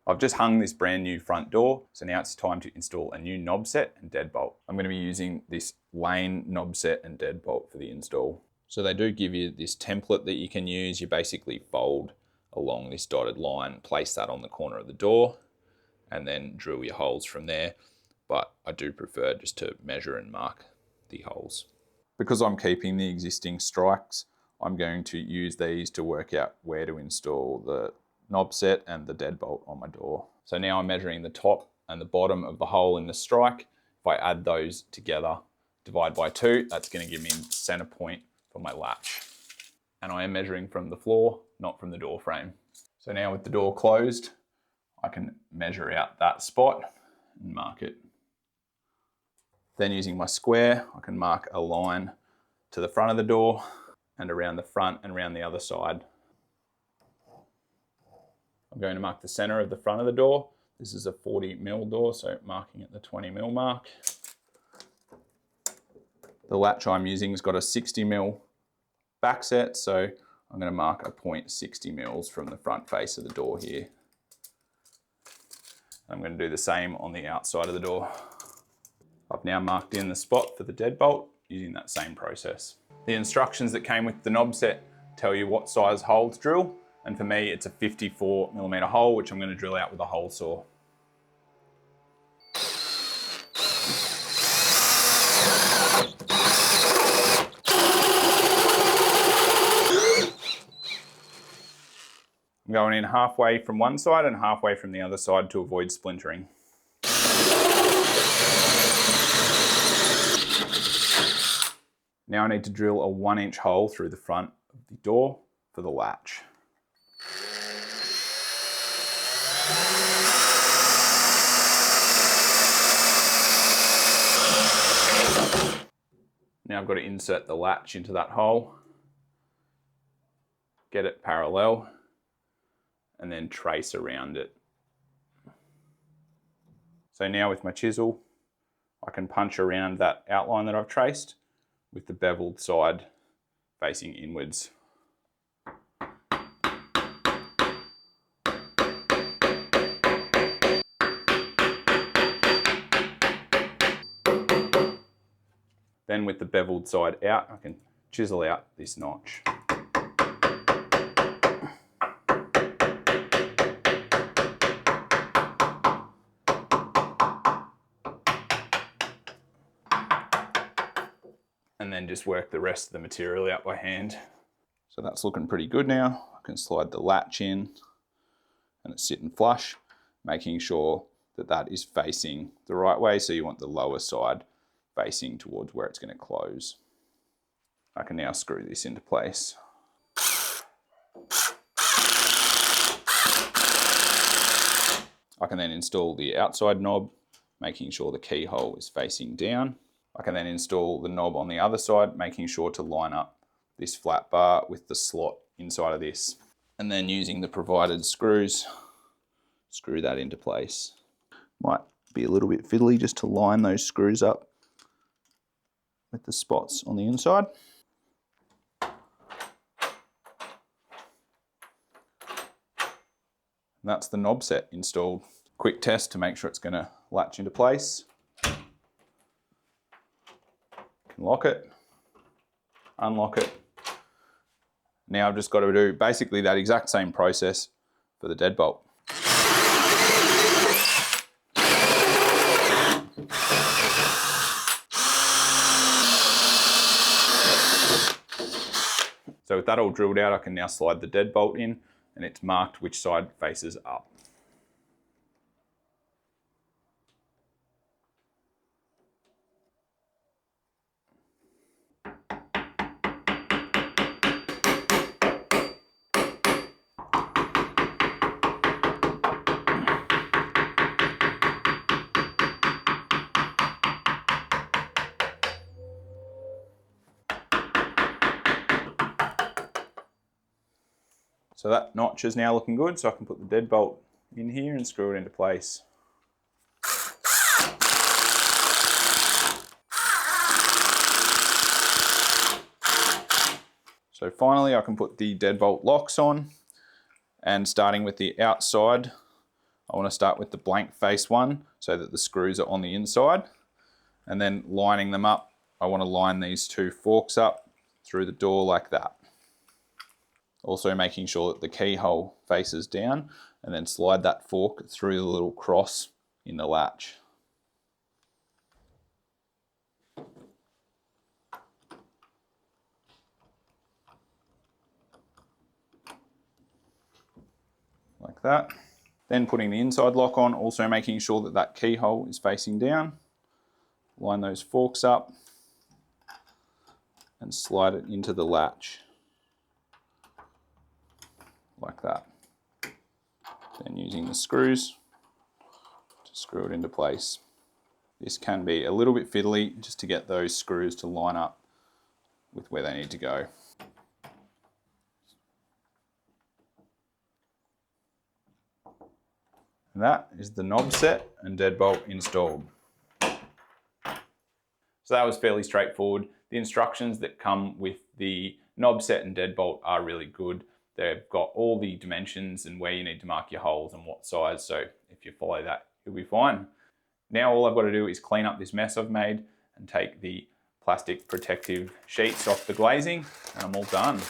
I've just hung this brand new front door, so now it's time to install a new knob set and deadbolt. I'm going to be using this Lane knob set and deadbolt for the install. So they do give you this template that you can use. You basically fold along this dotted line, place that on the corner of the door, and then drill your holes from there. But I do prefer just to measure and mark the holes. Because I'm keeping the existing strikes, I'm going to use these to work out where to install the knob set and the deadbolt on my door. So now I'm measuring the top and the bottom of the hole in the strike. If I add those together, divide by 2, that's going to give me the center point for my latch. And I am measuring from the floor, not from the door frame. So now with the door closed, I can measure out that spot and mark it. Then using my square, I can mark a line to the front of the door and around the front and around the other side. I'm going to mark the center of the front of the door. This is a 40mm door, so marking at the 20mm mark. The latch I'm using has got a 60mm back set, so I'm going to mark a 0.60mm from the front face of the door here. I'm going to do the same on the outside of the door. I've now marked in the spot for the deadbolt using that same process. The instructions that came with the knob set tell you what size hole to drill, and for me it's a 54mm hole, which I'm going to drill out with a hole saw. I'm going in halfway from one side and halfway from the other side to avoid splintering. Now I need to drill a 1-inch hole through the front of the door for the latch. Now I've got to insert the latch into that hole, get it parallel, and then trace around it. So now with my chisel, I can punch around that outline that I've traced with the beveled side facing inwards. Then with the beveled side out, I can chisel out this notch. And then just work the rest of the material out by hand. So that's looking pretty good now. I can slide the latch in and it's sitting flush, making sure that that is facing the right way. So you want the lower side facing towards where it's going to close. I can now screw this into place. I can then install the outside knob, making sure the keyhole is facing down. I can then install the knob on the other side, making sure to line up this flat bar with the slot inside of this. And then using the provided screws, screw that into place. Might be a little bit fiddly just to line those screws up with the spots on the inside. And that's the knob set installed. Quick test to make sure it's going to latch into place. Lock it, unlock it. Now I've just got to do basically that exact same process for the deadbolt. So with that all drilled out, I can now slide the deadbolt in and it's marked which side faces up. So that notch is now looking good, so I can put the deadbolt in here and screw it into place. So finally I can put the deadbolt locks on, and starting with the outside I want to start with the blank face one so that the screws are on the inside, and then lining them up. I want to line these two forks up through the door like that. Also making sure that the keyhole faces down, and then slide that fork through the little cross in the latch. Like that. Then putting the inside lock on, also making sure that that keyhole is facing down. Line those forks up and slide it into the latch like that. Then using the screws to screw it into place. This can be a little bit fiddly just to get those screws to line up with where they need to go. And that is the Knobset and Deadbolt installed. So that was fairly straightforward. The instructions that come with the Knobset and Deadbolt are really good. They've got all the dimensions and where you need to mark your holes and what size, so if you follow that, you'll be fine. Now all I've got to do is clean up this mess I've made and take the plastic protective sheets off the glazing, and I'm all done.